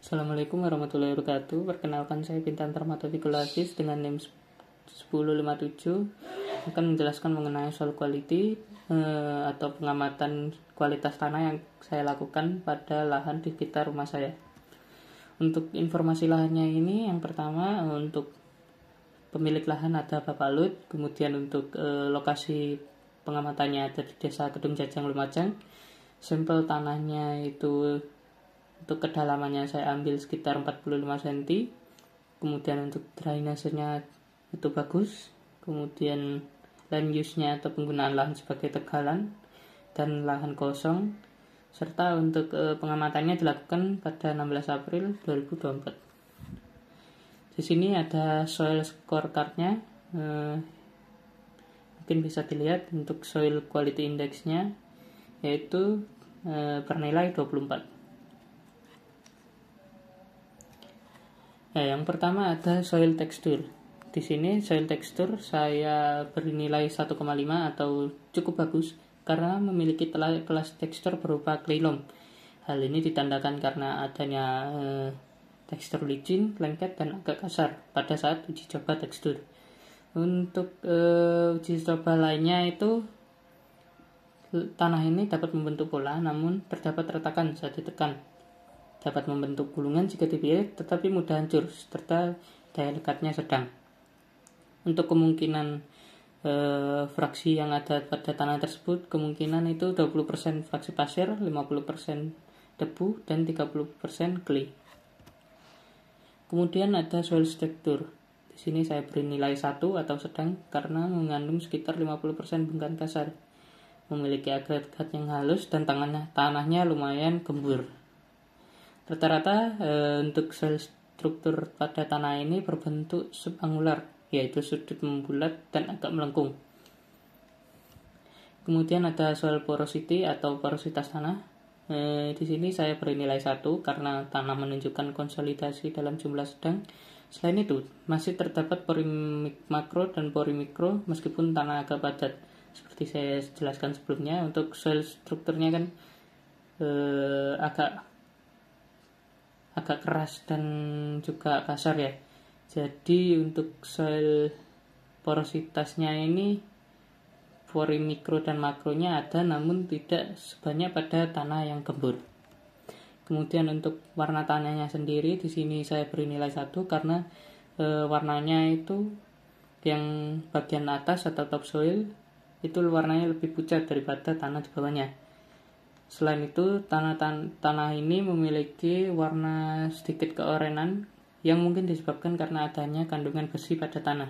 Assalamualaikum warahmatullahi wabarakatuh. Perkenalkan, saya Bintan Termatofikulasis dengan NIM 1057 akan menjelaskan mengenai soil quality atau pengamatan kualitas tanah yang saya lakukan pada lahan di sekitar rumah saya. Untuk informasi lahannya ini, yang pertama untuk pemilik lahan ada Bapak Lut, kemudian untuk lokasi pengamatannya ada di Desa Kedung Jajang, Lumajang. Sampel tanahnya itu untuk kedalamannya saya ambil sekitar 45 cm. Kemudian untuk drainasenya itu bagus. Kemudian land use-nya atau penggunaan lahan sebagai tegalan dan lahan kosong. Serta untuk pengamatannya dilakukan pada 16 April 2024. Di sini ada soil scorecard-nya. Mungkin bisa dilihat untuk soil quality index-nya yaitu bernilai 24. Nah, yang pertama ada soil texture. Di sini soil texture saya beri nilai 1,5 atau cukup bagus karena memiliki kelas tekstur berupa clay loam. Hal ini ditandakan karena adanya tekstur licin, lengket, dan agak kasar pada saat uji coba tekstur. Untuk uji coba lainnya itu tanah ini dapat membentuk pola namun terdapat retakan saat ditekan. Dapat membentuk gulungan jika dipilih, tetapi mudah hancur, serta daya lekatnya sedang. Untuk kemungkinan fraksi yang ada pada tanah tersebut, kemungkinan itu 20% fraksi pasir, 50% debu, dan 30% clay. Kemudian ada soil structure. Di sini saya beri nilai 1 atau sedang karena mengandung sekitar 50% bengkang kasar. Memiliki agregat yang halus dan tanahnya lumayan gembur. Rata-rata untuk soil struktur pada tanah ini berbentuk subangular, yaitu sudut membulat dan agak melengkung. Kemudian ada soil porosity atau porositas tanah. Di sini saya beri nilai 1 karena tanah menunjukkan konsolidasi dalam jumlah sedang. Selain itu, masih terdapat pori makro dan pori mikro meskipun tanah agak padat. Seperti saya jelaskan sebelumnya, untuk soil strukturnya kan agak keras dan juga kasar ya. Jadi untuk soil porositasnya ini pori mikro dan makronya ada namun tidak sebanyak pada tanah yang gembur. Kemudian untuk warna tanahnya sendiri di sini saya beri nilai 1 karena warnanya itu yang bagian atas atau topsoil itu warnanya lebih pucat daripada tanah di bawahnya. Selain itu, tanah ini memiliki warna sedikit keorenan yang mungkin disebabkan karena adanya kandungan besi pada tanah.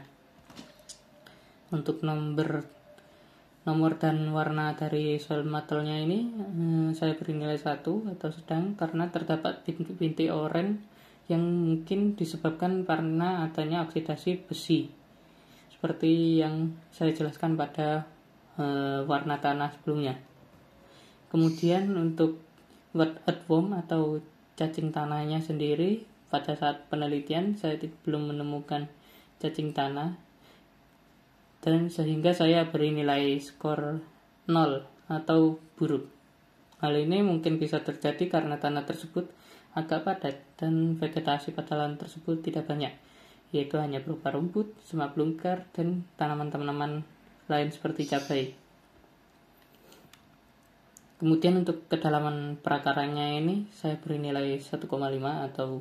Untuk nomor dan warna dari soil metalnya ini saya beri nilai 1 atau sedang karena terdapat bintik oranye yang mungkin disebabkan karena adanya oksidasi besi. Seperti yang saya jelaskan pada warna tanah sebelumnya. Kemudian untuk earthworm atau cacing tanahnya sendiri, pada saat penelitian saya belum menemukan cacing tanah dan sehingga saya beri nilai skor 0 atau buruk. Hal ini mungkin bisa terjadi karena tanah tersebut agak padat dan vegetasi pada lahan tersebut tidak banyak, yaitu hanya berupa rumput, semak belukar, dan tanaman-tanaman lain seperti cabai. Kemudian untuk kedalaman perakaranya ini saya beri nilai 1,5 atau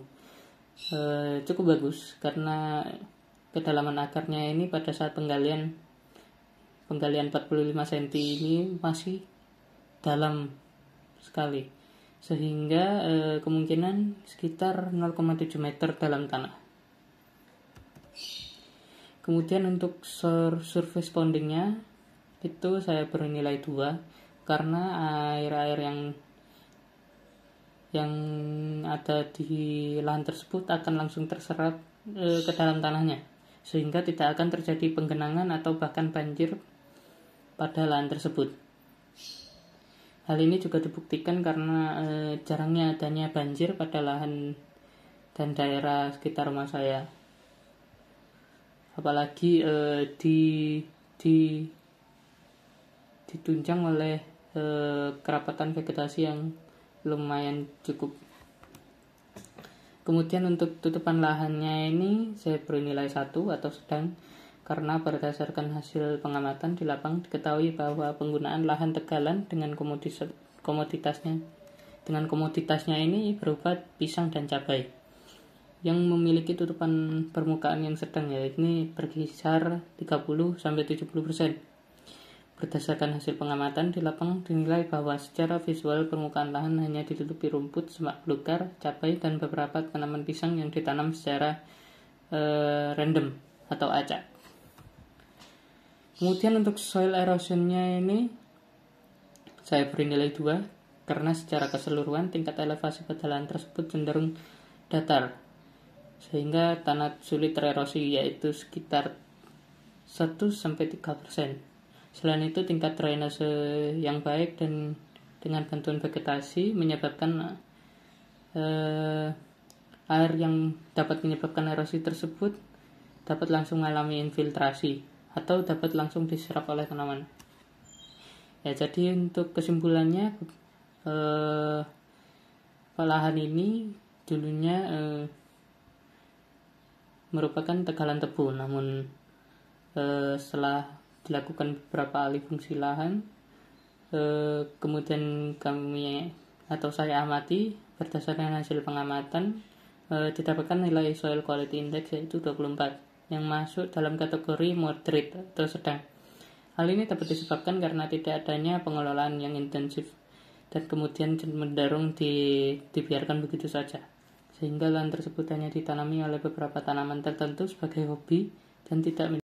cukup bagus karena kedalaman akarnya ini pada saat penggalian 45 cm ini masih dalam sekali sehingga kemungkinan sekitar 0,7 meter dalam tanah. Kemudian untuk surface pondingnya itu saya beri nilai 2 karena air-air yang ada di lahan tersebut akan langsung terserap ke dalam tanahnya sehingga tidak akan terjadi penggenangan atau bahkan banjir pada lahan tersebut. Hal ini juga dibuktikan karena jarangnya adanya banjir pada lahan dan daerah sekitar rumah saya. Apalagi ditunjang oleh kerapatan vegetasi yang lumayan cukup. Kemudian untuk tutupan lahannya ini saya beri nilai 1 atau sedang, karena berdasarkan hasil pengamatan di lapang diketahui bahwa penggunaan lahan tegalan dengan komoditasnya ini berupa pisang dan cabai yang memiliki tutupan permukaan yang sedang, yaitu berkisar 30-70%. Berdasarkan hasil pengamatan di lapang dinilai bahwa secara visual permukaan lahan hanya ditutupi rumput, semak belukar, cabai, dan beberapa tanaman pisang yang ditanam secara random atau acak. Kemudian untuk soil erosionnya ini saya beri nilai 2 karena secara keseluruhan tingkat elevasi pada lahan tersebut cenderung datar sehingga tanah sulit tererosi, yaitu sekitar 1-3%. Selain itu, tingkat drainase yang baik dan dengan bantuan vegetasi menyebabkan air yang dapat menyebabkan erosi tersebut dapat langsung mengalami infiltrasi atau dapat langsung diserap oleh tanaman. Ya, jadi untuk kesimpulannya, lahan ini dulunya merupakan tegalan tebu, namun setelah dilakukan beberapa alih fungsi lahan, kemudian saya amati berdasarkan hasil pengamatan, didapatkan nilai soil quality index yaitu 24 yang masuk dalam kategori moderate atau sedang. Hal ini dapat disebabkan karena tidak adanya pengelolaan yang intensif dan kemudian cenderung dibiarkan begitu saja, sehingga lahan tersebut hanya ditanami oleh beberapa tanaman tertentu sebagai hobi dan tidak